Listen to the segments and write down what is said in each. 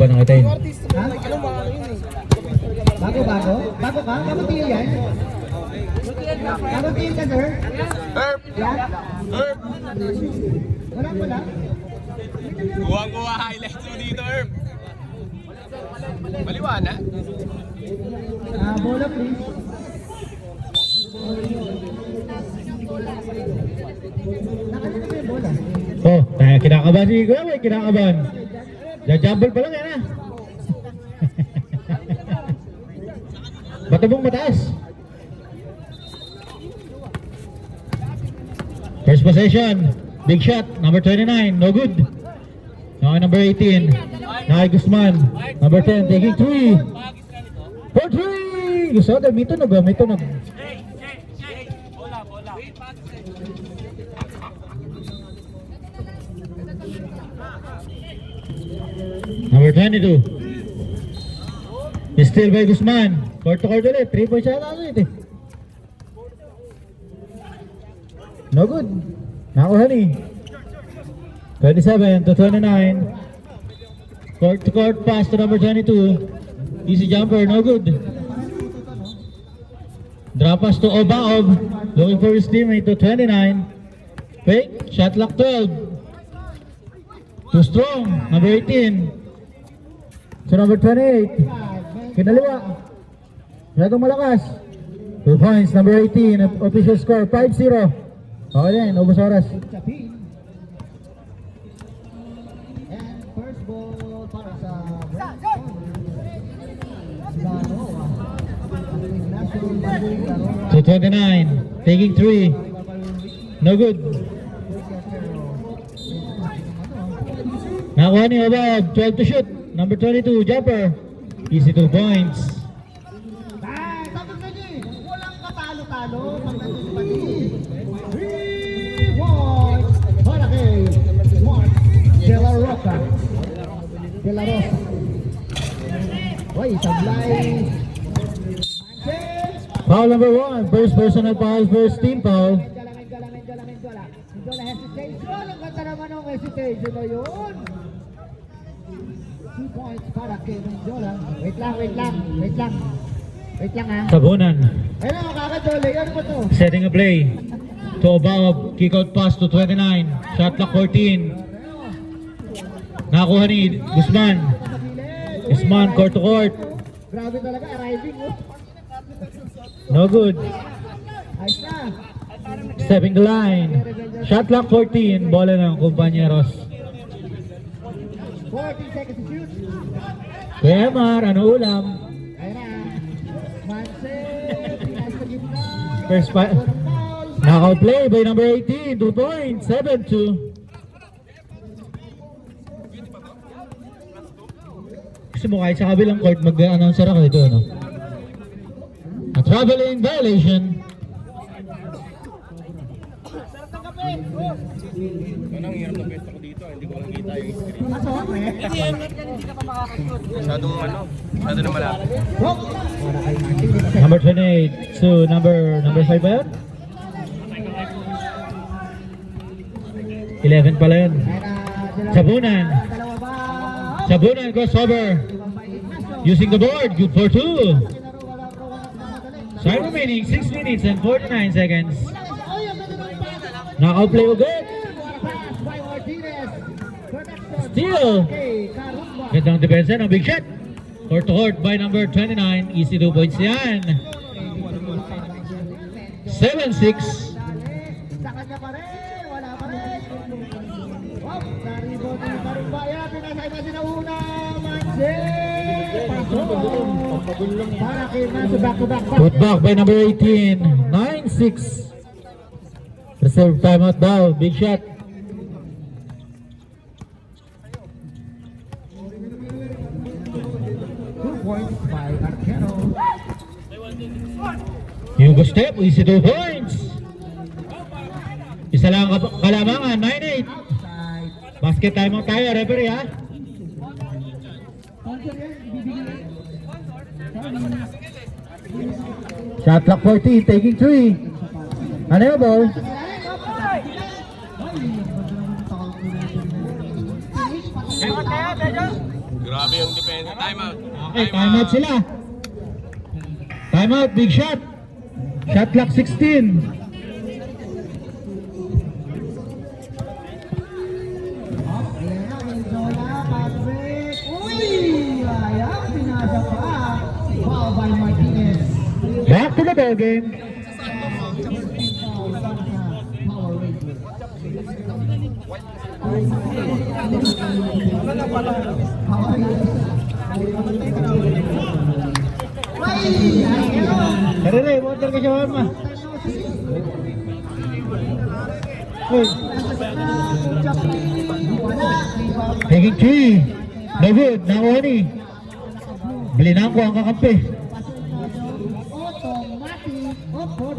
Panangitain. Ha? Bago? Bago ka? Bago tiyo yan? Bago tiyo ka, sir? Herb! Yan? Herb! Wala. Kuha highlights mo dito, Herb. Maliwana. Bola, please. Nakalimutan mo yung bola. Oh, kaya kinakabahan si Kuya Boy, kinakabahan. Jajumble pa lang yan ah. Bato mong mataas. First possession, big shot, number 29, no good. Now number 18, Nai Guzman, number 10, taking 3. For 3! Gusto ko, may tunog ba? May tunog. Number 22. Still by Guzman. Court to court ulit. 3 points siya ulit eh. No good. Nakuha ni. 27 to 29. Court to court pass to number 22. Easy jumper. No good. Drop pass to Obaob. Looking for his teammate to 29. Fake. Shot clock 12. Too strong. Number 18. So number 28, kinaliwa. Masyadong malakas. 2 points, number 18, official score, 5-0. Okay din, ubos oras. And first ball para sa So 29, taking 3. No good. Nakuha ni Obab, 12 to shoot. Number 22, jumper. Easy 2 points. Tapos na niya, walang katalo-talo pag nandun si Pati. 3 points para kay Mark De La Rosa. Uy, sablay. Foul number 1, first personal foul, first team foul. Mendola hesitation. Ang ganda naman ng hesitation na yun. 2 points para kay Mendola. Wait lang ha. Tabunan. Ayun na, makakadole. Ano ba to? Setting a play. To Obab, kick out pass to 29. Shot clock 14. Nakuha ni Guzman. Guzman, court to court. Grabe talaga, arriving oh. No good. Ayos na. Stepping the line. Shot clock 14. Bola ng kumpanyeros. 14 seconds to shoot. Kuya Mar, ano ulam? Ayun na. Manse, pinasa sa gitna. First pa. Knockout play by number 18. 2 points. 7-2. Gusto mo kahit sa kabilang court mag-announcer ako dito, ano? A traveling violation. Anong hirap na pwesto ko dito, hindi ko makikita yung screen. Pasok eh. Masyado na malapit. Number 28 to number 5 ba yun? 11 pala yun. Sabunan. Dalawa ba? Sabunan crossover. Using the board. Good for 2. Time remaining 6 minutes and 49 seconds. Knockout play ulit. Steal. Gandang depensa ng big shot. Court to court by number 29. Easy 2 points yan. 7-6. Sa kanya pa rin. Wala pa rin. Hop. Naribon ni Barumbaya. Pinasay na sinauna. Manse. Pasok. Para kay Manse back-to-back. Put back by number 18. 9-6. Reserve timeout daw. Big shot. By Arquero. Hugo step. Easy 2 points. Isa lang kalamangan. 9-8. Basket timeout tayo. Referee ha. Shot clock 14. Taking 3. Ano yung ball? Grabe yung depensa. Time out. Okay, timeout sila. Timeout, big shot. Shot clock 16. Ayan na, Menjola, Patrick. Uy! Ayan, pinasa pa. Foul by Martinez. Back to the ball game. Power Ranger. Karere, water ka siya ma. Uy, taking 3. No good, nakuha ni. Bilinang ko ang kakampi.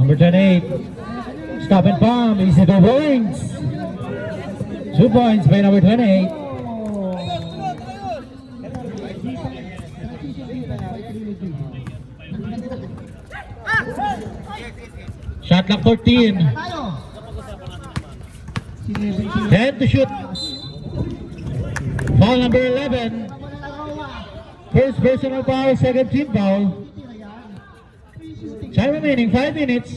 Number 28. Stop and pump, easy 2 points. 2 points by number 28. Shot clock 14. 10 to shoot. Foul number 11. First personal foul, second team foul. Time remaining 5 minutes.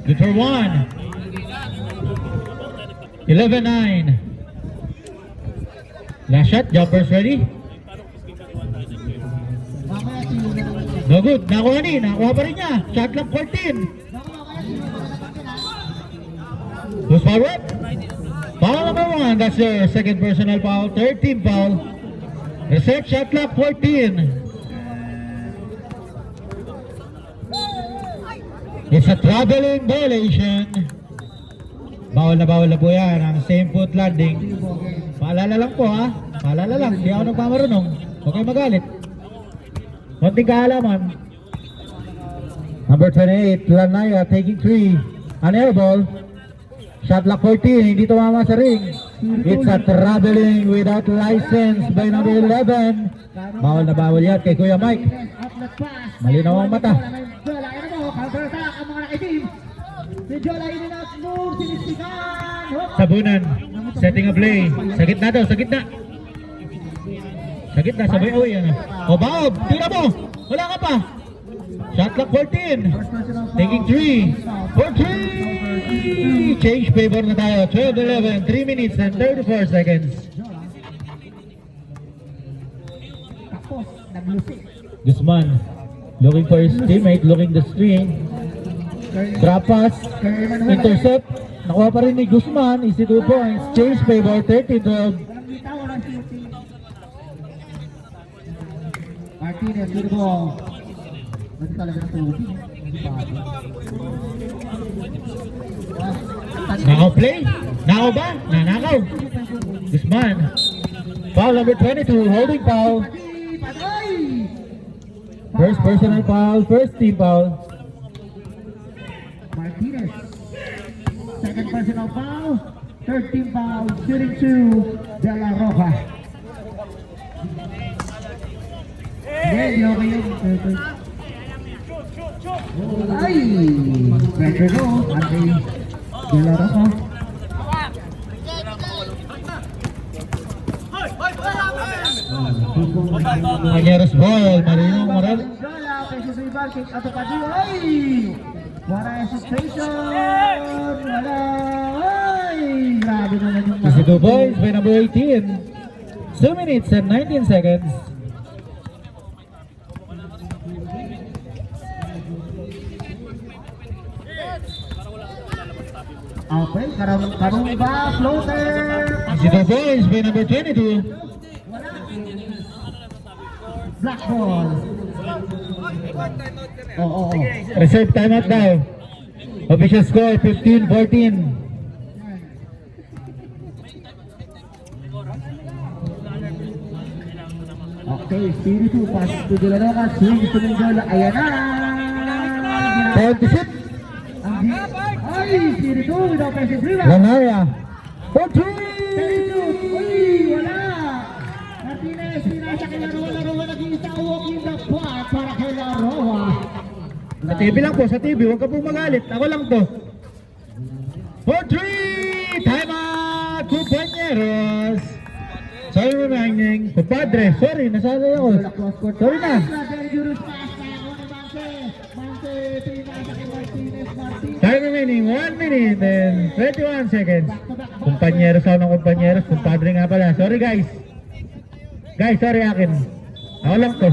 Good for 1. 11-9. Last shot, jumpers ready. No good, nakuha ni, nakuha pa rin niya. Shot clock 14. Who's forward? Foul number 1, that's their second personal foul, third team foul. Reset shot clock 14. It's a traveling violation. Bawal na po yan, ang same foot landing. Paalala lang po ha, paalala lang, di ako nagpamarunong. Huwag kayo magalit. Konting kaalaman. Number 28, Lanaya taking 3. An air ball. Shot clock 14, hindi tumama sa ring. It's a traveling without license by number 11. Bawal na bawal yan kay Kuya Mike. Malinaw ang mata. Sabunan, setting a play. Sa gitna daw, sa gitna. Sa gitna, sabay, uy, ano. O, Bob, tira mo. Wala ka pa. Shot clock 14. Taking 3. For 3. Change favor na tayo. 12-11. 3 minutes and 34 seconds. Tapos, naglusik. Guzman, looking for his teammate, looking the screen. Drop pass. Intercept. Nakuha pa rin ni Guzman. Easy 2 points. Change favor. 13-12. Walang bitaw, walang shooting. Martinez, good ball. Ba't talaga na tubig? Nakaw play? Nakaw ba? Nanakaw. Guzman. Foul number 22. Holding foul. First personal foul. First team foul. Martinez. Second personal foul. Third team foul. Shooting 2. De La Roja. Hindi okay yun. Ay! Pressure go. Andre De La Roja. Manyeros ball. Marinong Moral. Gala, Precious Rival, kick out to Padilla. Ay! Wala hesitation. Wala. Ay! Grabe naman yung Easy 2 points by number 18. 2 minutes and 19 seconds. Okay, karong ba? Floater. Easy 2 points by number 22. Black ball. Oo. Reserve timeout daw. Official score 15-14. Okay, Speedy 2, pass to De La Roca, swing to Menjola, ayan na! Time to shoot. Ay, Speedy 2 with offensive rebound! Lanaya. For 3. Uy, wala! Martinez, pinasa kay Laroa, nag-iisa, walking the park para kay Laroa. Sa TV lang po, sa TV. Huwag ka po magalit. Ako lang to. For 3! Timeout! Compañeros! Sorry remaining. Compadre, sorry, nasali ako. Sorry na. Time remaining, 1 minute and 21 seconds. Kumpanyero sa ng kumpanyeros, kumpadre nga pala. Sorry guys. Guys, sorry akin. Ako lang to.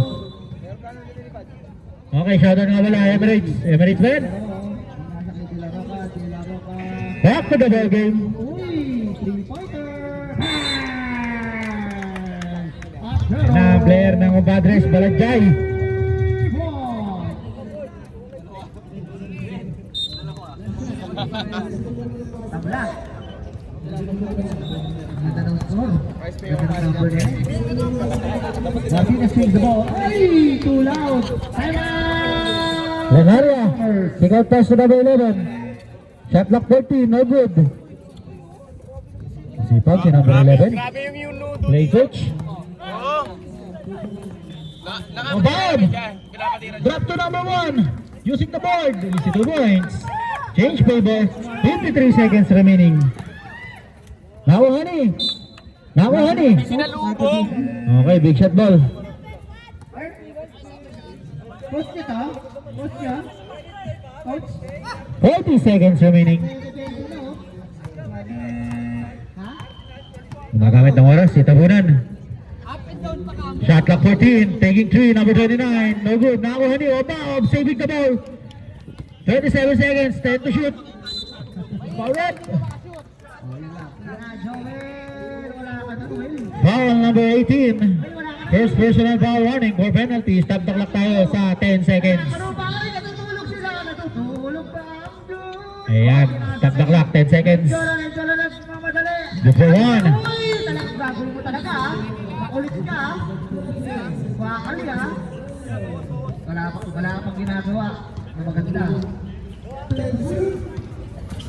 Okay, shoutout nga pala Emirates. Emirates ba yan? Back to the ball game. Na player ng kumpadres, Balajay. Tabla. Ganda ng score. Ganda ng number 9. Martinez takes the ball. Ay! Too loud. Time out! Lenaria, pick out pass to number 11. Shot clock 14, no good. Sipag si number 11. Grabe yung nudo. Play coach. Oo. Oh, Bob! Drop to number 1. Using the board. Easy 2 points. Change favor. 53 seconds remaining. Nakuha ni. Nakuha ni. Sinalubong. Okay, big shot ball. Coach niya to? Coach niya? Coach? 40 seconds remaining. Ha? Gumagamit ng oras, itabunan. Shot clock 14, taking 3, number 29. No good. Nakuha ni Oba, saving the ball. 37 seconds, 10 to shoot. Forward. Foul number 18. First personal foul warning for penalty. Stop the clock tayo sa 10 seconds. Natutulog sila. Natutulog pa ang blue. Ayan, stop the clock, 10 seconds. Good for 1. Uy, talagang gagawin mo talaga ha. Makulit ka ha. Wakali ha. Wala ka pang ginagawa na maganda.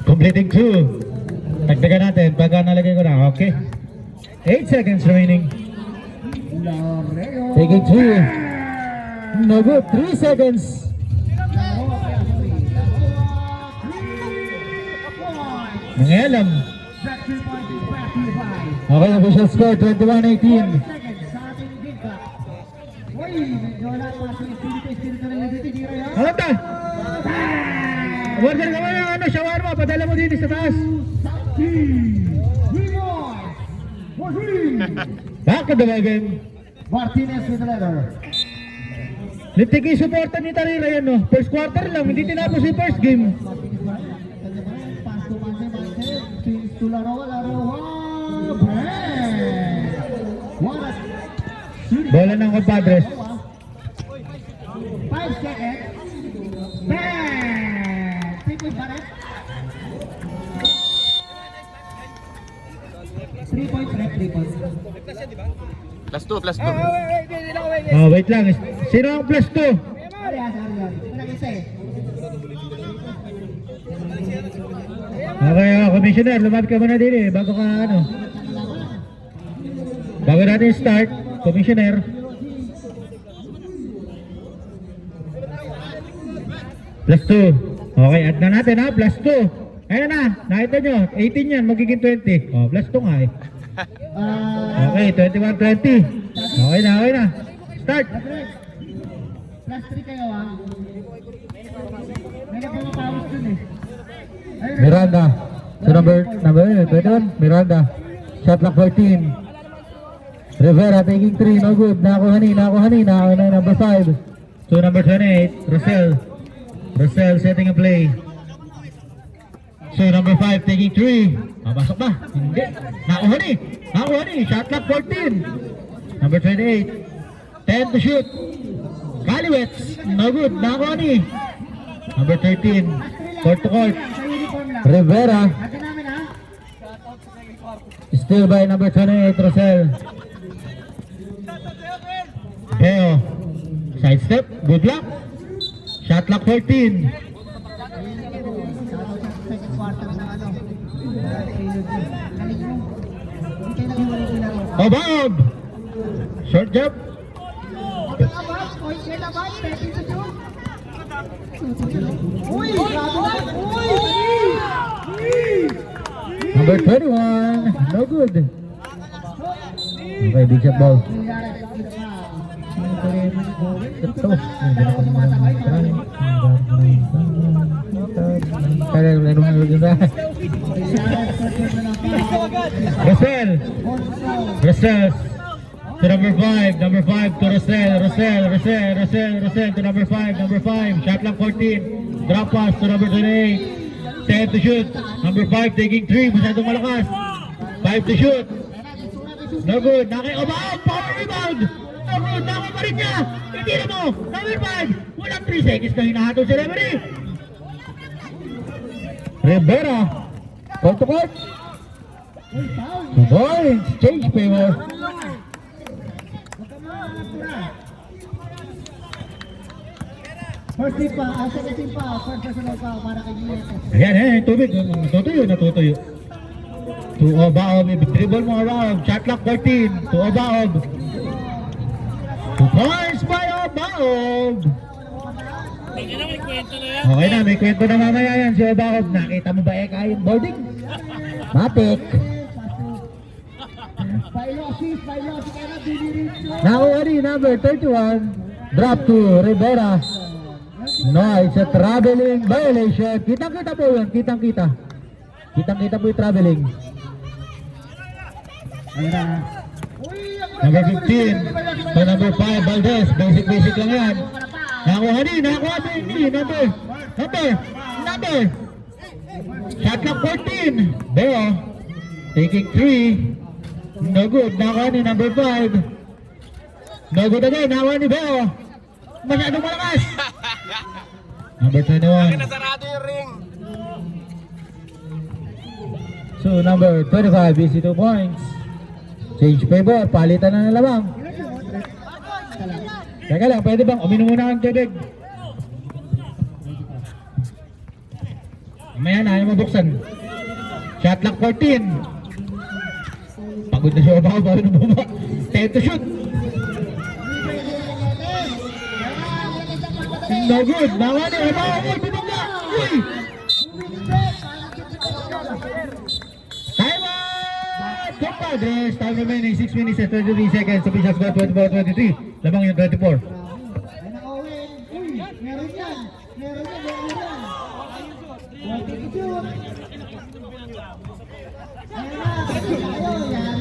Completing 2. Tagdagan natin pagka nalagay ko na, okay? 8 seconds remaining. Loreo. Taking 3. No good, 3 seconds. Nangialam. Okay, official score 21-18. Ano ta? Order ka mo yung ano, shawarma, padala mo dito sa taas. Back to the ball game. Martinez with the letter. Litik yung supportan ni Tarira yan, no? First quarter lang, hindi tinapos yung first game. Pass to Mante. Swings to Laro. Bola ng Compadres. 5 seconds. Bang! 3 points ba rin? 3 points, rep, 3 points. Plus 2, plus 2. Oh, wait lang. Sino ang plus 2? Arias. Ilang isa eh. Okay, Commissioner, lumapit ka muna din eh. Bago ka ano. Bago natin start, Commissioner. Plus 2. Okay, add na natin ha, plus 2. Ayun na, nakita nyo, 18 yan, magiging 20. Oh, plus 2 nga eh. Okay, 21-20. Okay na. Start. Plus 3 kayo ah. May napapawis dun eh. Ayun, Miranda. So number 21, Miranda. Shot clock 14. Rivera taking 3, no good. Nakuha ni number 5. So number 28, Rosel setting a play. So number 5 taking 3. Mabasok ba? Hindi. Nakuha ni. Shot clock 14. Number 28. 10 to shoot. Kaliwets. No good. Nakuha ni. Number 13. Court to court. sa uniform lang. Rivera. Atin namin ha. Still by number 28, Rosel. Beo. Side step. Good luck. Shot clock 14. Second quarter ng ano. Galing mo. Hindi kayo naghiwalay sila mo. Bob. Short jump. Abas, point kayo naman. 30 to shoot. Uy! Grabe na! Uy! Number 21, no good. Okay, big shot ball. Ito. Russell to number 5 to Russell to number 5, shot lang 14, drop pass to number 28, 10 to shoot, number 5 taking 3, masyadong malakas, 5 to shoot, no good, nakikabaan, power rebound, no good, nakuha pa rin niya, itira mo, number 5, walang 3 seconds na hinahatol si referee. Rivera, court to court. 2 points, change favor. First team pa, second team pa, first personal pa para kay Giletes. Ayan, tubig, natutuyo. To Obaog, dribble mo Obaog, shot clock 14, to Obaog. 2 points by Obaog. Okay na, may kwento na mamaya yan si Obaog. Nakita mo ba yung boarding? Matik. Bailosis, kaya na diniritso. Nakuha rin, number 31, drop to Rivera. No, it's a traveling violation. Kitang-kita po yun, kitang-kita. Kitang-kita po yung traveling. Number 15 to number 5, Valdez. Basic lang yan. Nakuha ni, number. Shot clock 14. Beo, taking 3. No good, nakuha ni number 5. No good again, nakuha ni Beo. Masyadong malakas. Number 21. Nasarado yung ring. So number 25 is 2 points. Change favor, palitan na ng lamang. Teka lang, pwede bang uminom muna ang tubig? Mamaya na, ayaw mabuksan. Shot clock 14. Pagod na siya, bago na bumaba. 10 to shoot. No good, nawa niya, uy, bumaba! Uy! Time out! Compadres, time remaining 6 minutes and 23 seconds. Official score 24-23. Lamang yung 24. Meron yan. Yari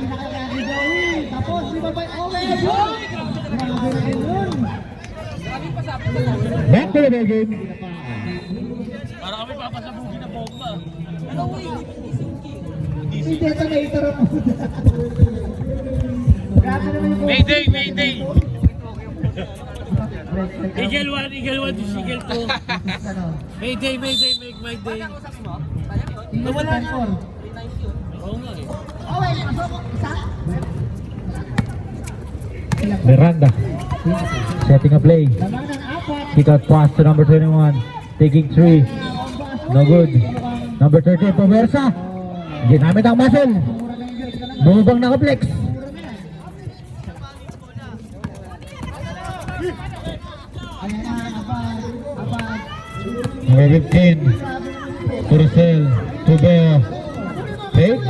na kaya ni Joey. Tapos, di ba ba Owen? Grabe na rin yun. Back to the ball game. Para kami papasabugin na bomba. Si detonator ang puta. Grabe naman yung Mayday! Eagle 1 to Eagle 2. Mayday, make my day. Nawala na. Oo nga eh. Owen, pasok. Isa. Miranda. Setting a play. Lamang ng 4. Kick out pass to number 21. Taking 3. No good. Number 30, Pomersa. Ginamit ang muscle. Bumubang naka-flex. Number 15. Purcell. To Beo. Fake.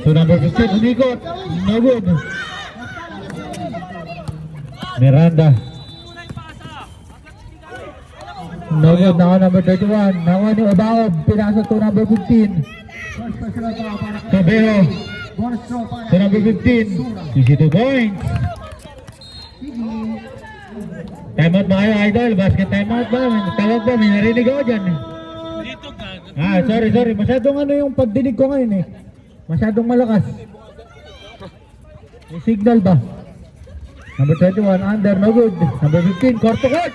To number 15. Umikot. No good. Miranda. No good. Now number 31. Now ni Obaob. Pinasok to number 15. First personal pa para kay To Beo. bonus throw para To number 15. 62 points. Timeout ba kayo, idol? Basket timeout ba? Tawag ba? May narinig ako dyan. Dito ka. Sorry. Masyadong yung pagdinig ko ngayon eh. Masyadong malakas. May signal ba? Number 21, under, no good. Number 15, court to court.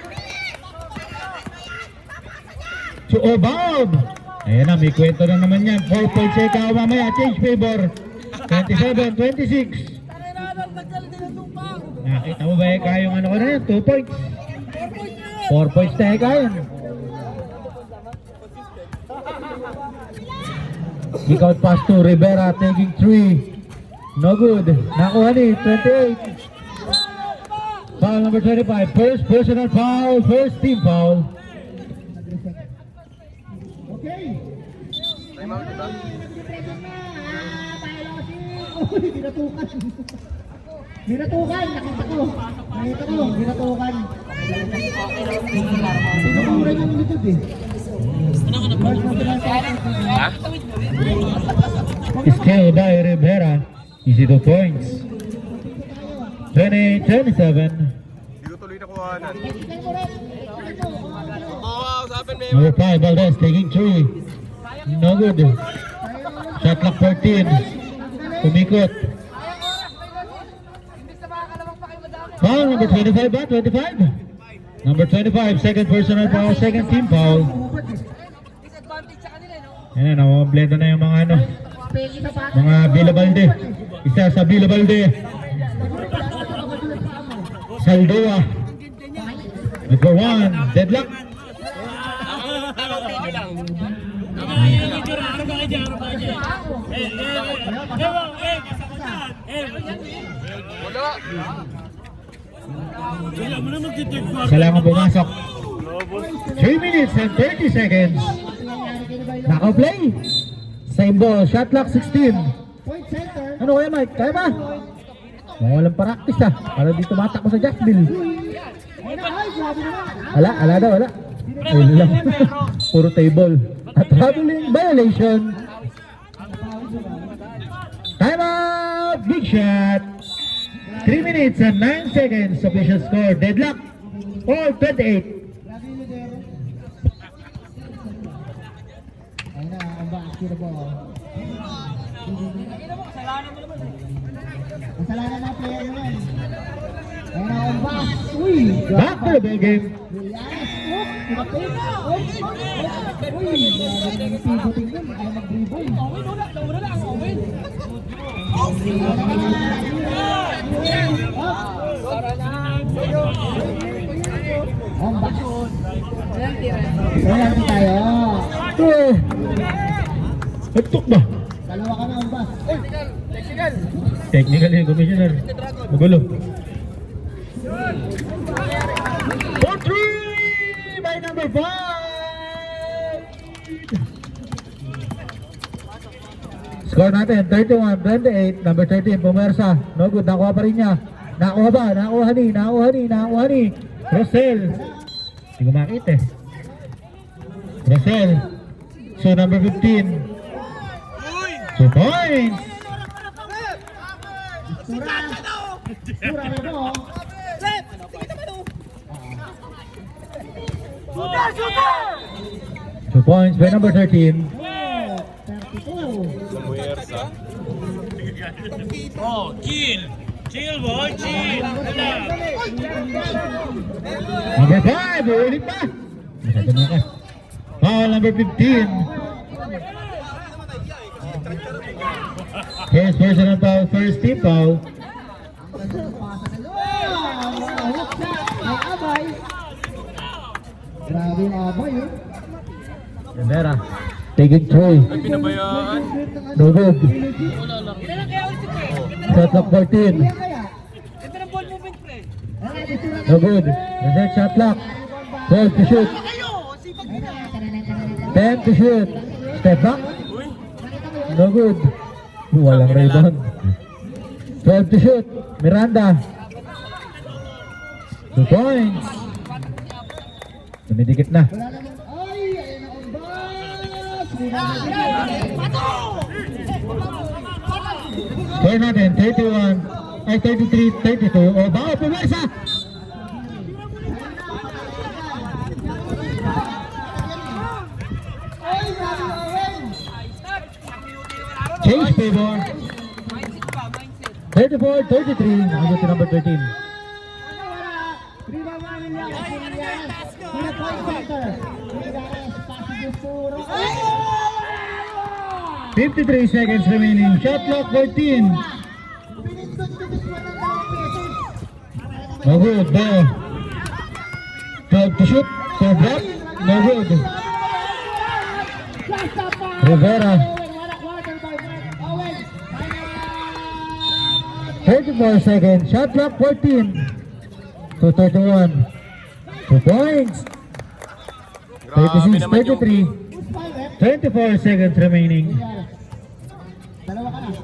To Obaob. Ayan na, may kwento na naman yan. 4 points sa ikaw mamaya. Change favor. 27-26. Nakita mo ba yung ano ko na yan? 2 points. 4 points na ikaw yun. Kick out pass to Rivera, taking 3. No good. Nakuha ni 28. Foul number 25. First personal foul. First team foul. Okay. Uy, binatukan. Binatukan, nakita ko. Binatukan. Pinumura niya yung likod eh. Ha? Skill by Rivera. Easy 2 points. 20-27. Hindi ko tuloy nakuhanan. Oo, usapin mo. Number 5, Valdez taking 3. No good. Shot clock 14. Umikot. Foul number 25 ba? 25? Number 25, second personal foul, second team foul. Ayan na, blenda na yung mga ano. Mga Villa Balde. Isa sa Villa Balde. Saldoa. Number 1, deadlock. Wala. Isa lang ang pumasok. 3 minutes and 30 seconds. Naka-play. Same ball, shot clock 16. Point center. Ano kaya Mike? Kaya ba? Mukhang walang practice ah. Para di tumatakbo sa Jacksonville. Ay, grabe naman. Wala daw, wala. Ayun lang. Puro table. At traveling violation. Time out! Big shot! 3 minutes and 9 seconds. Official score. Deadlock. All 28. Grabe yung lidero. Ayun na, ang back to the ball. Kasalanan na player naman. Ayun na, ang back. Uy! Back to the ball game. Yes! Oop! Pinapit! Oop! Uy! Grabe naman yung pivoting yun. Ayaw mag-dribble. Ang back. Wala na tayo. Oh. Nagtok ba? Dalawa ka na ang back. Technical yung commissioner. Magulo. 4-3 by number 5. Score natin 31-28. Number 13 pumersa. No good. Nakuha pa rin niya. Nakuha ba? Nakuha ni. Rosel. Hindi ko makita eh. Rosel. So number 15. 2 points. Sura na mo. 2 points by number 13. 32. Muersa. Oh, chill. Chill, boy, chill. Number 5, ulit pa. Masyado na ka. Foul number 15. First personal foul, first team foul. Grabe yung abay eh. Rivera, taking 3. Pinabayaan. No good. Shot clock 14. No good. Reset shot clock. 12 to shoot. 10 to shoot. Step back. No good. Walang rebound. 12 to shoot. Miranda. 2 points. Tumidikit na. Wala naman. Ay! Ayun ang bas! Score natin 31 ay 33-32. O baka pumersa. Ay! Grabe yung Owen! Change favor. 34-33. Number to number 13. Point center. 53 seconds remaining. Shot clock 14. No good. Ball. 12 to shoot. 12 block. No good. Rivera. 34 seconds. Shot clock 14. To 31. 2 points. Grabe naman yung... 36-33. 24 seconds remaining. Dalawa ka na.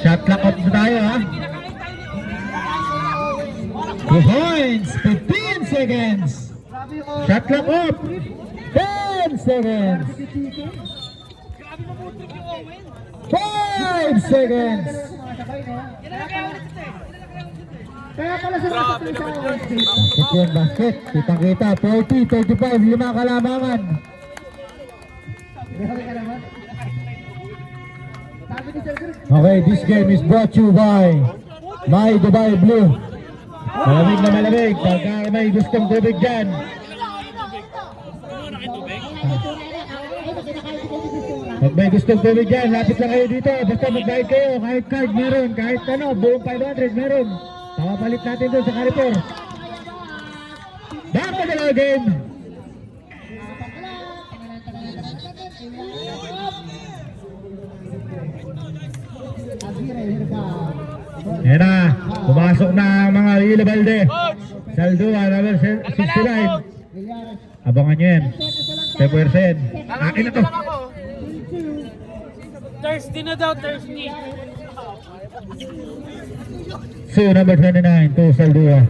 Shot clock up na tayo ha. 2 points, 15 seconds. Grabe yung Shot clock up. 10 seconds. 5 seconds. Kaya pala sa mga sa Owen State. Ito yung basket. Kitang-kita. 40, 35, 5 kalamangan. Grabe ka naman. Sabi ni Sir Chris, Okay, this game is brought to you by My Dubai Blue. Malamig na malamig. Pagka may gustong tubig dyan. Pag may gustong tubig dyan, lapit lang kayo dito. Basta magbayad kayo. Kahit card meron. Kahit ano, buong 500 meron. Papapalit natin doon sa Carrefour. Back to the game. Aguirre, Herba. Yan na. Pumasok na ang mga Lila Balde. Saldua, number 69. Abangan nyo yan. Step yan. Akin na to. Thirsty na daw, thirsty. So, number 29 to Saldua.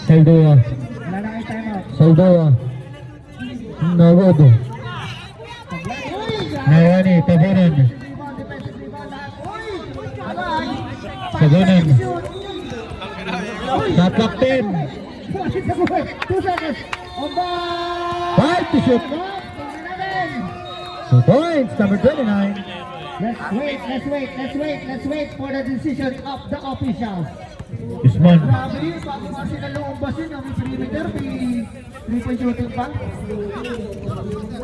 Saldua. Wala na kayo timeout. Saldua. No good. Nawani, Tabunan. Sagunan. Shot clock 10. 2 seconds. Oba! 5 to shoot. 2 points, number 29. Let's wait for the decision of the officials. Usman. Grabe yun, bago kasi nalumabas yun, may perimeter, may 3-point shooting pa.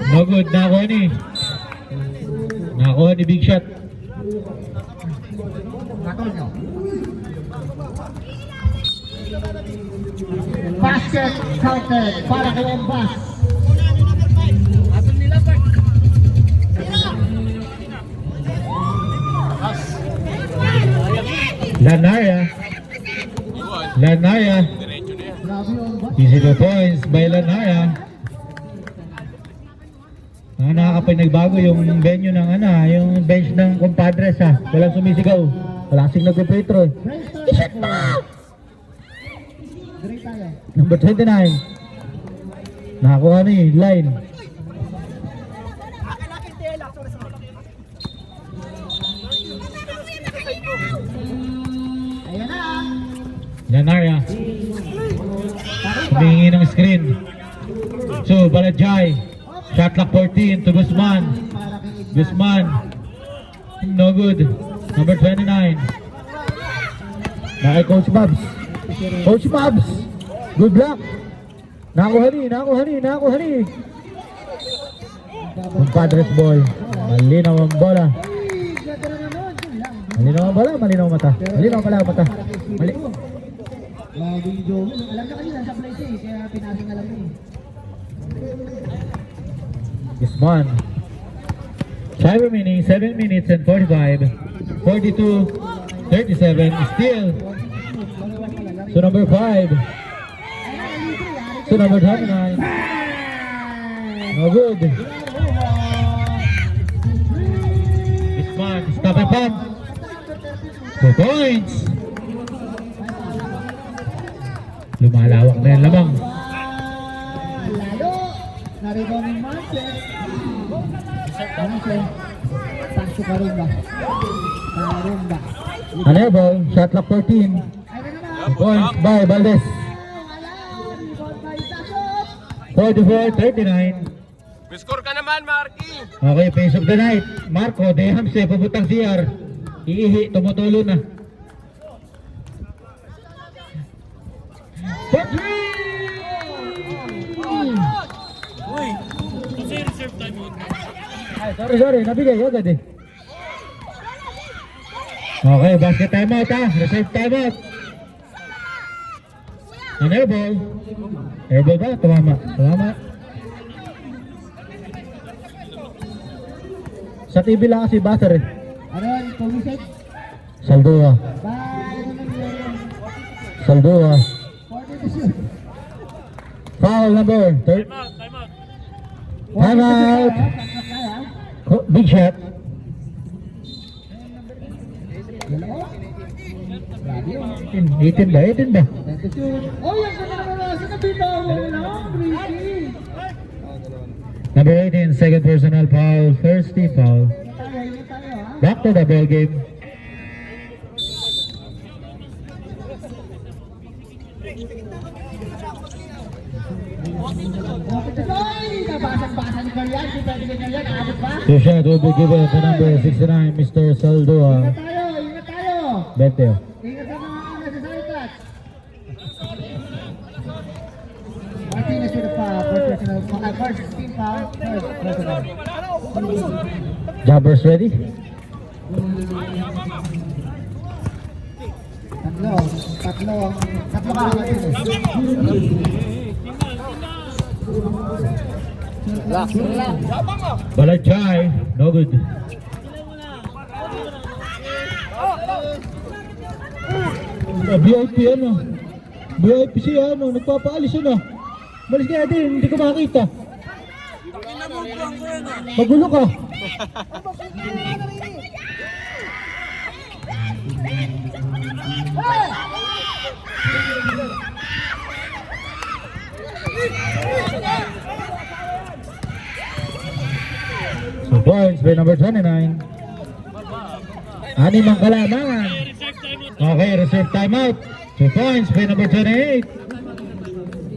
No good, nakuha ni. Nakuha ni big shot. Matol nyo. Basket counted para kay Ombas. Lanaya. Lanaya. Diretso na yan. Grabe yung Ombas. Easy 2 points by Lanaya. Nakakapag nagbago yung venue ng yung bench ng compadres ha. Walang sumisigaw. Wala kasing nag-free throw. Shit mo! Great tayo. Number 29. Nakakuha ni line. Ayan na. Lanaya. Humingi ng screen. So, Balajay. Shot clock 14 to Guzman. Para kay Ignacio. Guzman. No good. Number 29. Nakay Coach Babs. Coach Babs. Good luck. Nakuha ni. Compadres ball. Malinaw ang bola. Ay, ganda na naman. Yun lang. Malinaw ang bola, malinaw ang mata. Malinaw pala ang mata. Mali. Grabe yung Joey. Alam na kanina sa place eh, kaya pinasing alam mo eh. Guzman. 5 remaining, 7 minutes and 45. 42, 37, still. So number 5. So number 29. No good. Guzman, stop and pump. 2 points. Lumalawak na yan lamang. Lalo, narito ng Marcel. Marcel. Paso Karumba. Karumba. Unable, shot clock 14. Ayun na na. Points by Valdez. Rebound by Tasot. 44-39. May score ka naman, Marky. Okay, pace of the night. Marco, Dehamse, pabutang CR. Iihi, tumutulo na. Uy, kasi reserve time yun. Ay, sorry, nabigay agad eh. Okay, basket timeout ha. Reserve timeout. An airball. Airball ba? Tumama. Sa TV lang kasi butter eh. Ano yun, pumisip? Saldua. Bye, ano nangyari? Saldua. 40 to shoot. Foul number Time out. Time out. Big shot. Itin ba? Itin ba? Oh, yan ka naman nasa nabitawan lang, Ricky. Number 18, second personal foul, first team foul. Tayo, ha? Back to the ball game. Ay, nabasan-basan ko yan. Di pwede ganyan yan. Abot ba? Two shot will be given to number 69, Mr. Saldua. Ingat tayo, ingat tayo. Bente. Ingat sa mga necessary touch. Martinez with a foul, first personal foul, first team foul, first personal. Jobbers ready? Tatlo ka Martinez. Balachay, no good. VIP ano? VIP siya ano? Nagpapaalis ano? Malis kaya din, hindi ko makakita. Magulo ka. So points by number 29. Anim ang kalamangan. Okay, reserve timeout. 2 points by number 28.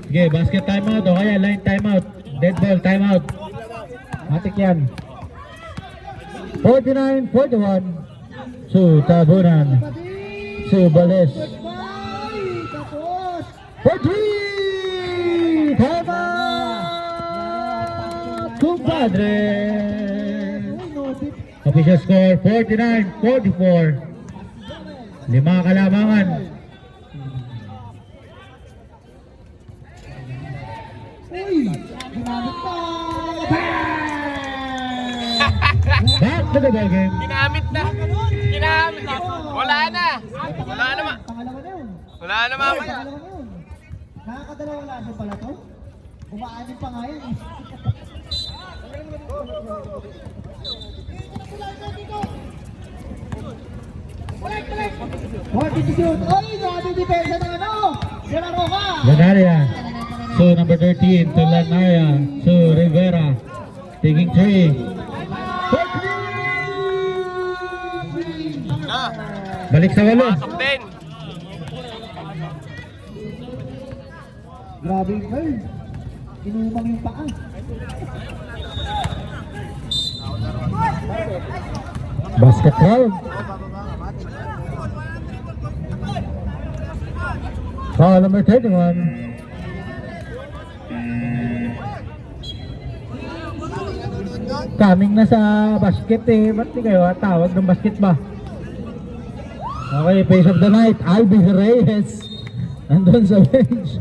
Sige, basket timeout o kaya line timeout. Dead ball timeout. Matik yan. 49-41. Su Tabunan. Su Bales. Tapos. For 3! Timeout! Compadre! Official score 49-44. 5 kalamangan. Uy! Ginamit pa! Back to the ball game. Ginamit na. Ginamit. Wala na. Wala na ma. Pangalawa na yun. Wala na mamaya. Pangalawa na yun. Nakakadalawa laso pala to. Umaanin pa nga yan eh. What did you do? Oy, grabe depensa ng ano! Sila Roca! Ganaria. So number 13, Tulanaria. So Rivera. Taking 3. Na. Balik sa walo. Pasok din. Grabe yung girl. Inumang yung paa. Basket round. Foul number 31. Coming na sa basket eh. Ba't di kayo tawag ng basket ba? Okay, face of the night. Alvin Reyes. Nandun sa bench.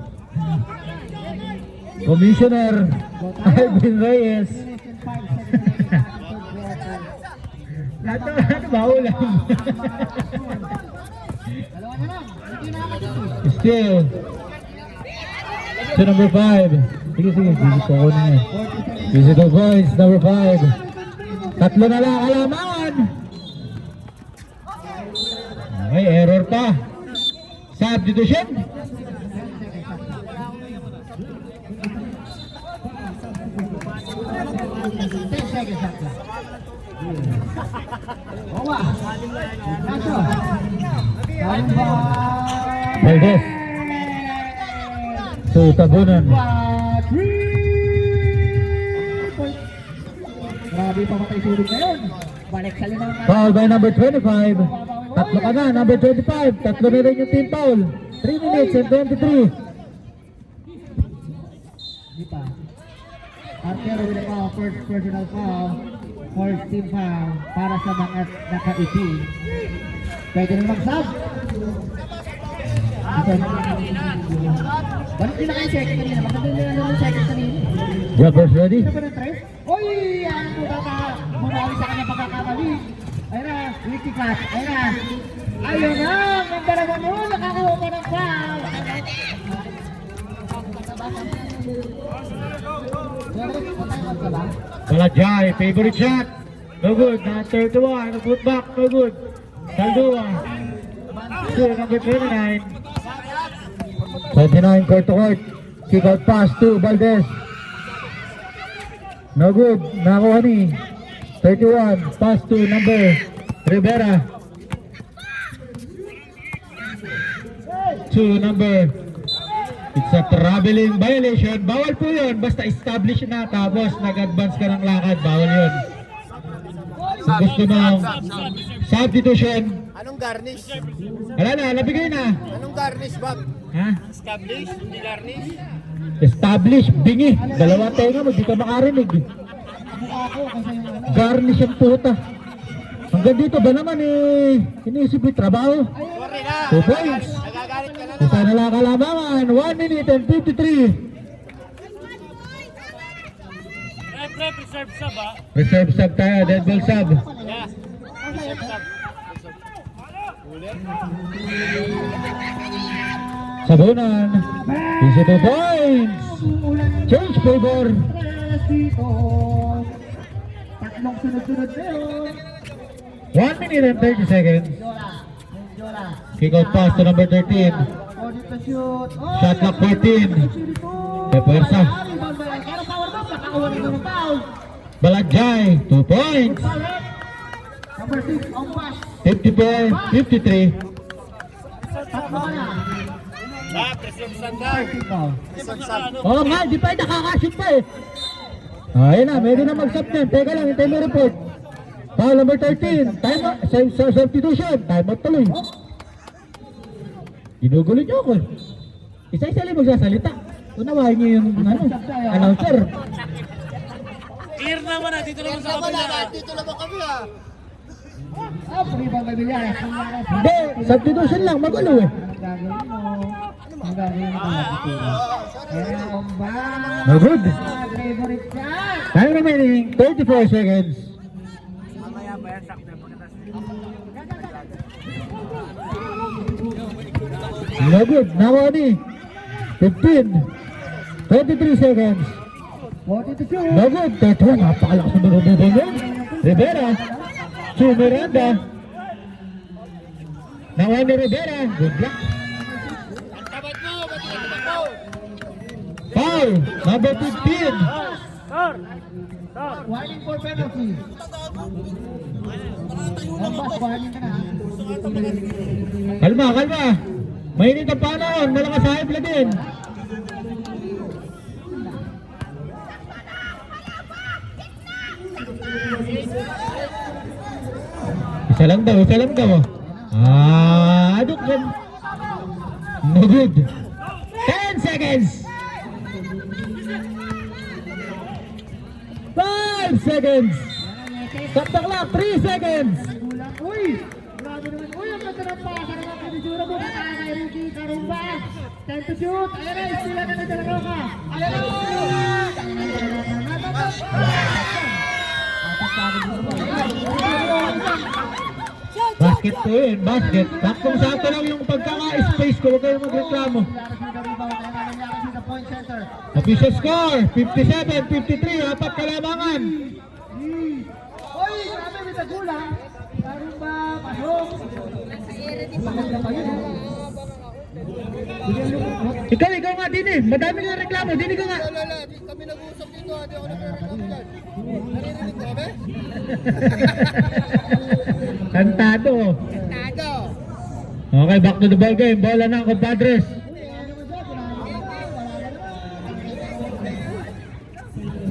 Commissioner Alvin Reyes. Ano ba ulam? Dalawa na lang. Hindi na nakakadito. Still. To number 5. Sige, visit ko na eh. Physical points, number 5. Tatlo na lang kalamangan. Okay, error pa. Substitution. Owa. Kaso. Karon ba? Valdez. So, Tabunan. Grabe pa matay sulit na yun. Balik sa limang. Foul by number 25. Tatlo ka na, number 25. Tatlo na rin yung team foul. 3 minutes and 23. Di pa. Artero with a foul, first personal foul, first team foul, para sa mga naka-ipi. Pwede nang mag-sub. Balik nila kayo second kanina. Maganda nila naman second kanina. Jobbers ready? Ito ba ng tres? Uy! Ang puta ka! Munawi sa kanyang pagkakamali. Ayun na, Ricky Clash. Ayun na. Ayun na! Ang dalawa mo! Nakakuha pa ng foul! Balajay, favorite shot. No good. Na 31. No put back. No good. Saldua. To number 29. 29 court to court. Kick out pass to Valdez. No good. Nakuha ni 31. Pass to number Rivera. To number. It's a traveling violation. Bawal po yun. Basta establish na tapos nag-advance ka ng lakad. Bawal yun. Kung gusto mo substitution. Anong garnish? Wala na, nabigay na. Anong garnish, Bob? Ha? Establish, hindi garnish. Establish, bingi. Dalawa tenga mo, di ka makarinig. Garnish ang puta. Hanggang dito ba naman iniisip yung trabaho? Sorry na. 2 points. Nagagalit ka na Isa na lang kalamangan. 1 minute and 53. Reserve sub ha. Reserve sub tayo, dead ball sub. Yeah. Reserve sub. Sabunan. Easy 2 points. Change favor. Tatlong sunod-sunod na yun. 1 minute and 30 seconds. Jola. Kick out pass to number 13. Order to shoot. Shot clock 14. Depersa. Pero power bomb, nakakuha nito ng foul. Balajay, 2 points. Number 6, on pass. 54, 53. Tatlo ka na. Reserve sub daw. Oo nga, di pa nakakashoot pa eh. Ayun na, pwede na mag-sub din. Teka lang, hintay mo report. Foul number 13. Time out, substitution. Time out tuloy. Ginugulo niyo ako. Isa-isa lang magsasalita. Unawain niyo yung announcer. Clear naman na, dito naman sa kabila. Dito naman kami ah. Ah, pribang kami yan. Hindi, substitution lang, magulo eh. Ang gagawin mo. Ang gagawin mo. Kaya ang ba? No good. Favorite shot. Time remaining, 34 seconds. No good, nakuha ni 15, 23 seconds. 42. No good, 31, napakalakas na marunong yun. Rivera, to Miranda. Nakuha ni Rivera, good luck. Tabat mo, ba't hindi mo? Foul, number 15. Warning for penalty. Ang bas, warning ka na. Kalma, kalma. Mainit ang panahon, malakas sa high blood din. Isa lang daw, isa lang daw. Aduk yan. No good. 10 seconds. 5 seconds. Stop the clock, 3 seconds. Uy! Grabe naman. Uy, ang ganda ng pasa naman. Pinisura mo na kay Ricky Carumba. Time to shoot. Ayan na, istila na na dalawa ka. Ayan na! Basket po yun, basket. Taktong sakto lang yung pagkaka-space ko, huwag kayong magreklamo. Official score, 57-53, apat kalamangan. Uy, grabe, may tagulang. Carumba, pasok. Maganda pa yun. Ikaw nga din eh, madami nga reklamo, din ikaw nga. Kami nag-uusap dito, hindi ako nagre-reklamo. Naririnig ko kami? Kantado. Tado. Okay, back to the ball game. Bola na, compadres.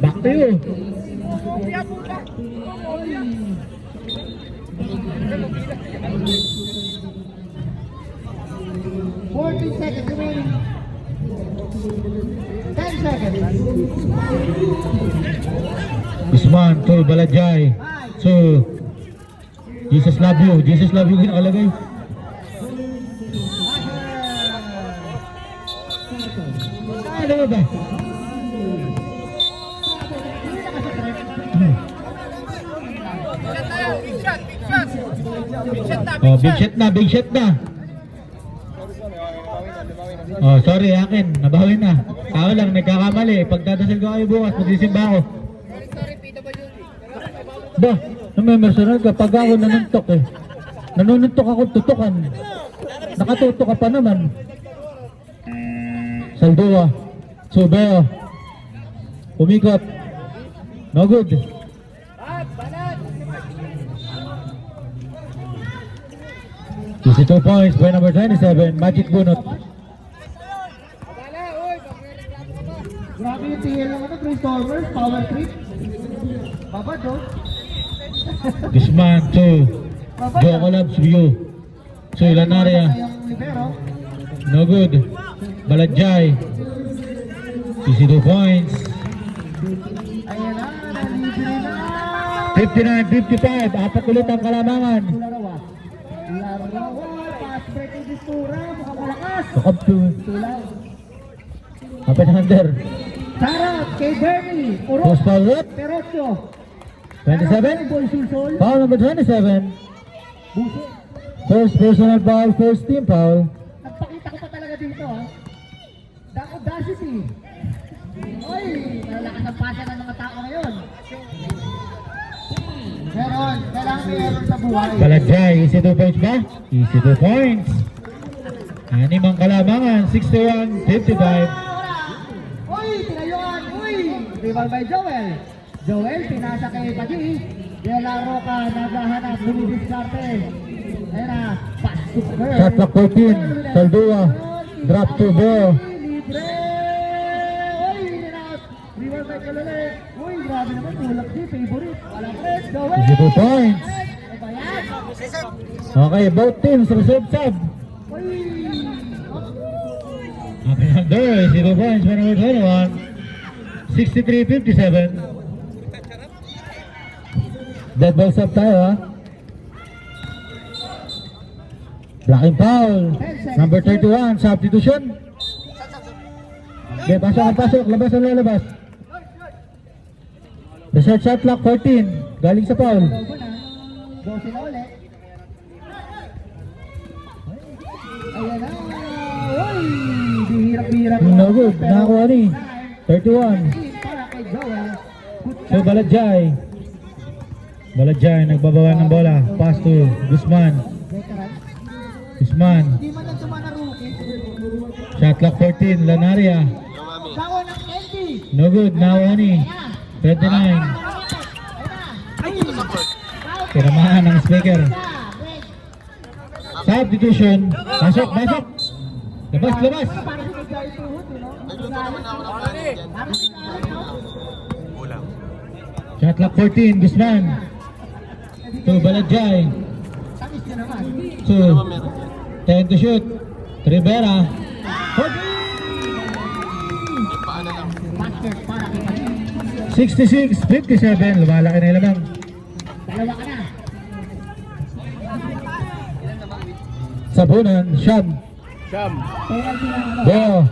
Back to you. 14 seconds remaining. 10 seconds. Isman to Balajay. So, Jesus love you. Jesus love you kinakalagay. Ano ba ba? Oh, big shot na, big shot na. Oh, sorry, akin. Nabawi na. Ako lang, nagkakamali. Pagdadasal ko kayo bukas, magsisimba ako. Ba, namimersunal ka. Pag ako nanuntok eh. Nanununtok ako tutukan. Nakatutok ka pa naman. Saldua. Subeo. Umikot. No good. 22 points by number 27, Magic Bunot. Grabe yung tingin ng ano, Chris Torres, power trip. Babad, oh. Guzman to Joko Labs View. So Ilanaria. Yung libero. No good. Baladjay. 22 points. Ayan na, nalibre na. 59-55. Apat ulit ang kalamangan. Larawa. Larawa, pass break ni Distura, mukhang malakas. Sakop to. Tulaw. Apat under. Sarap kay Bernie. Urok. Post foul up. Perotio. 27. Boy Sulsol. Foul number 27. Buso. First personal foul, first team foul. Nagpakita ko pa talaga dito, ha. The audacity. Oy, nalakas ang pasa ng mga tao ngayon. Meron, kailangan may error sa buhay. Baladjay, easy 2 points ba? Easy 2 points. Anim ang kalamangan, 61-55. Uy, tinayuan! Uy! Rival by Joel. Joel, pinasa kay Padi. Delaro ka, naghahanap, bumibiskarte. Ayan na, pass to her. Shot clock 14, Saldua. Drop to Beo. Libre! Uy, nilap! Rival by Kalole. Uy, grabe naman, tulak di, favorite. Walang press, Joel! Easy 2 points. Ano ba yan? Okay, both teams reserve sub. Uy! Okay, under, easy 2 points by number 21. 63-57. Dead ball sub tayo, ha? Blocking foul. Number 31, substitution. Okay, pasok. Labas ang lalabas. Reset shot clock 14. Galing sa foul. Dose na ulit. Ayan na. Uy! Bihirap-bihirap. No good. Nakakuha ni. 31. Para kay Joel. So Baladjay. Baladjay nagbabawa ng bola. Pass to Guzman. Veteran. Guzman. Hindi man lang sumana rookie. Shot clock 14. Lanaria. Bago ng Andy. No good. Nakakuha ni. 29. Ayan na. Tiramaan ng speaker. Substitution. Pasok. Labas. Para si Miguel Tuhut, you know? Para si Miguel, no? Shot clock 14. Guzman. To Baladjay. Tamis ka naman. To 10 to shoot. Rivera. Basket para kay Pati. 66-57. Lumalaki na yung lamang. Dalawa ka na. Sabunan. Sham. Penalty na ano. Beo.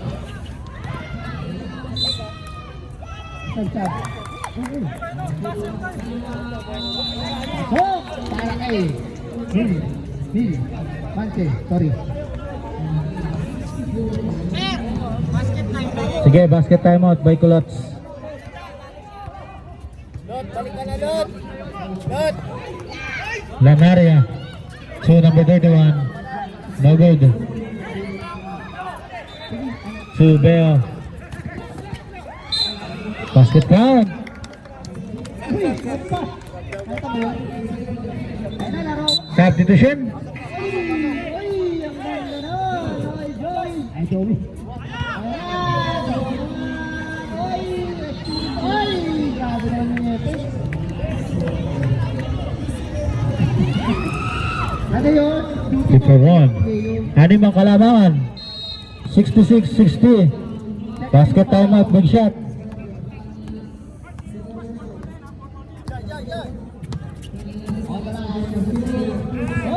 Sab. So, para kay Bill. Manche, sorry. Sige, basket timeout by Kulats. Lanaria. So number 31. No good. So Beo. Basket count. Uy, opa. Ito mo yun. Ayun na, laro. Substitution. Uy, ang ganda na. Joy. Ay, Joey. Ay, grabe na yung ito. Ano yun? Hit for one. Anim ang kalamangan. 66-60. Basket timeout, big shot.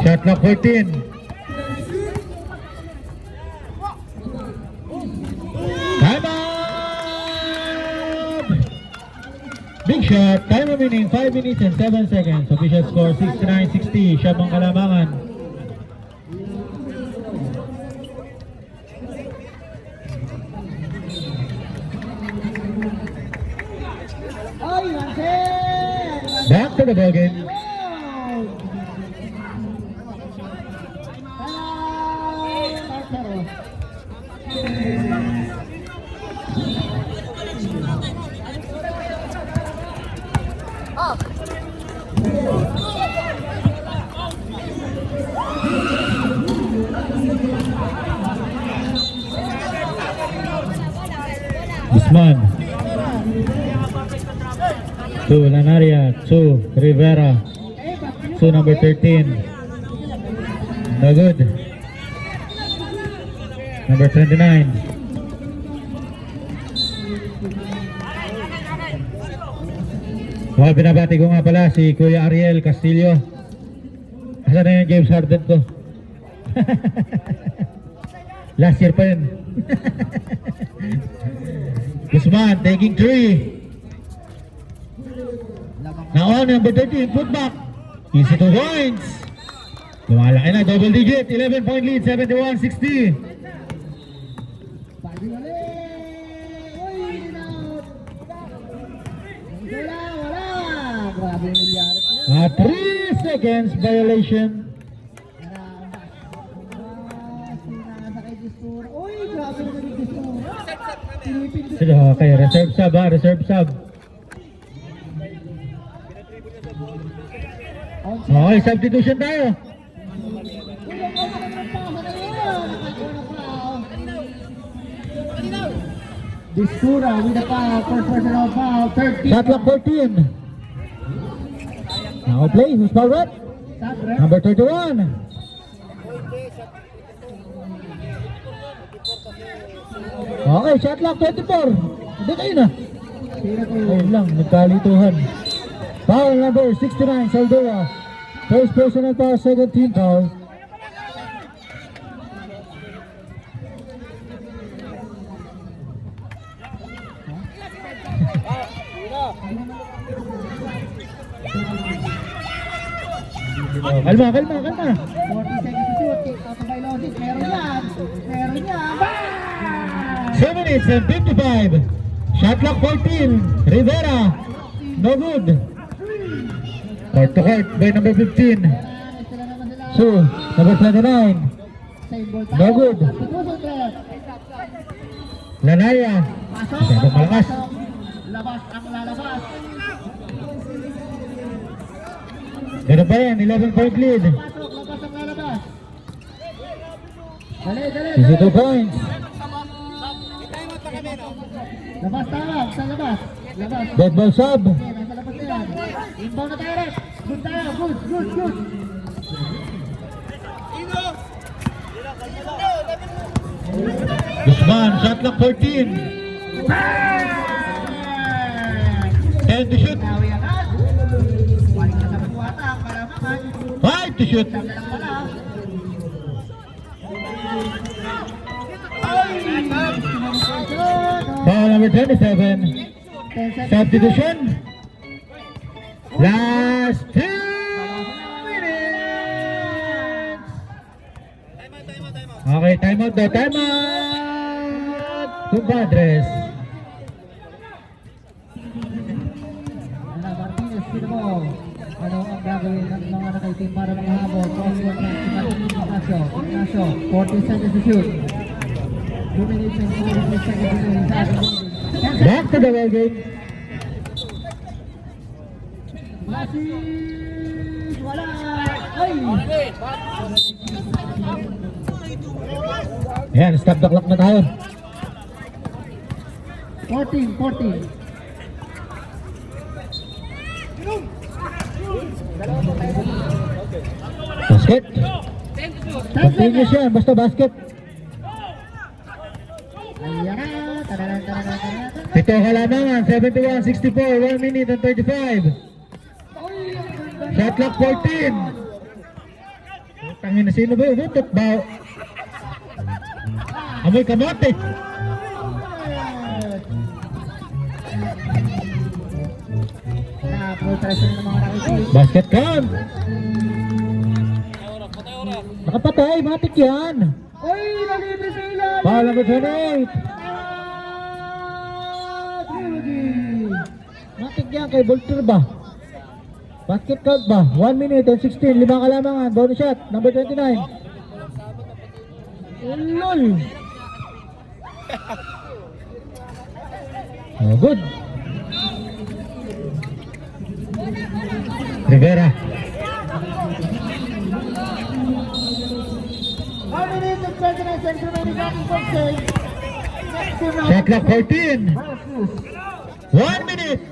Shot clock 14. Time out! Big shot. Time remaining 5 minutes and 7 seconds. Official score 69-60. Shot ang kalamangan. to the ball game. Usman. 2 Lanaria, 2 Rivera, 2 number 13. No good. Number 29. Binabati ko nga pala si Kuya Ariel Castillo. Asan na yung James Harden ko? Last year pa yun. Guzman taking 3. Now on number 13, put back. Easy 2 points. Lumalaki na, double digit, 11-point lead, 71-60. Pagi ulit. Uy, out. Wala. Grabe yung nangyari. 3 seconds violation. Sinasakay Distura. Uy, grabe yung naging Distura. Okay, reserve sub ha, reserve sub. Okay, substitution tayo. Distura with a foul, first personal foul, 13. Shot clock 14. Now play, who's foul red? Number 31. Okay, shot clock 24. Hindi kayo na. Ayun lang, nagkalituhan. Foul number 69, Saldora. First personal foul, second team foul. Kalma. 40 seconds to shoot, kick out of Bailosis, meron yan. Bang! 7 minutes and 55. Shot clock 14. Rivera. No good. Court to court by number 15. So, number 29. No good. Lanaya. Masyadong malakas. Labas ang lalabas. Ganun pa yan, 11-point lead. Labas ang lalabas. Dali. 62 points. Labas tawag, sa labas. Dead ball sub. Okay, nasa labas na yan. Inbound na tayo rin. Good tayo, good. Guzman, shot clock 14. 10 to shoot. Nawi agad. Balik na sa pagwata, para naman. 5 to shoot. Sabi lang pala. Foul number 27. Substitution. Last 2 minutes. Okay, timeout daw. Timeout. Compadres. Martinez, sino mo? Ano ang gagawin ng mga nakaitim para makahabol? Crossword na si Ignacio. 40 seconds to shoot. 2 minutes and 46 seconds to shoot. Back to the ball game. Masis! Wala! Ay! Ayan, stop the clock na tayo. 14. Basket. Continuous yan, basta basket. Ayan na! Tararan. Ito halamangan, 71-64, 1 minute and 35. Shot clock 14. Tangin na sino ba yun? Hutot ba? Amoy kamote. Pressure ng mga nakikita. Basket count. Nakapatay, matik yan. Uy! Nalibis sila! Foul number 28. Rudy! Matik yan kay Volter ba? Basket count ba? 1 minute and 16. 5 kalamangan. Bonus shot. Number 29. Lol. Oh, good. Rivera. 1 minute and 29 seconds remaining back in Coxey. Shot clock 14. Versus 1 minute.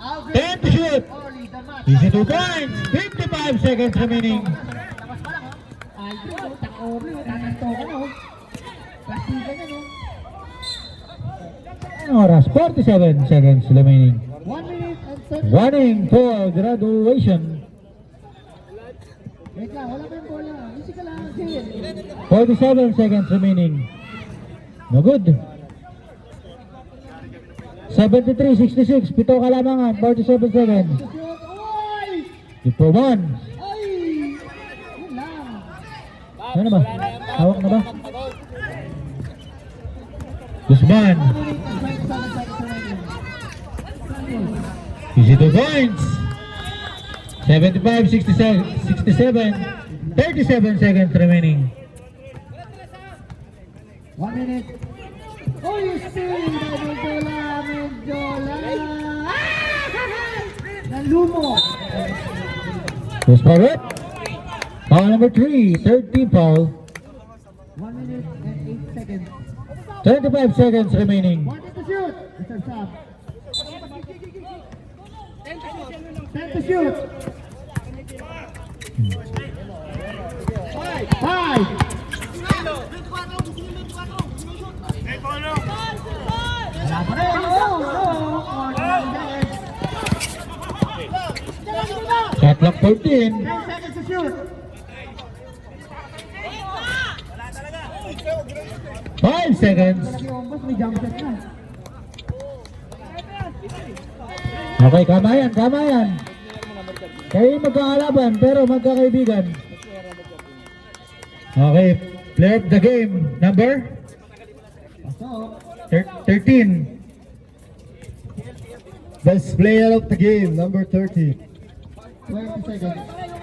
Alvin 10 to shoot. Orly, the match. Easy 2 points. 55 seconds remaining. Labas pa lang, oh. Ay, yun, oh. Tak-Orly, oh. Tatanto ka na, oh. Plastikan na, no? Anong oras? 47 seconds remaining. 1 minute and 30. Running for graduation. Wait lang, wala pa yung bola. Easy ka lang, Jay. 47 seconds remaining. No good. 73-66. 7 kalamangan. 47 seconds. Shoot. Oy! Good for 1. Ay! Yun lang. Ano ba? Hawak na ba? Guzman. 1 minute and 27 seconds remaining. Easy 2 points. 75-67. 37 seconds remaining. 1 minute. Oy, still, medyo lang. Nalumo. Goes forward. Foul number 3. Third team foul. 1 minute and 8 seconds. 25 seconds remaining. Wanted to shoot. Mr. Sab. 10 to shoot. 5. Wala pa rin. Oh, no. Corner again. Shot clock 14. 10 seconds to shoot. 5 seconds. Lagi Ombos, may jump shot na. Okay, kamayan, kamayan. Kayo magkakalaban pero magkakaibigan. Okay, player of the game. Number Pasok. 13. Best player of the game, number 30. 20 seconds.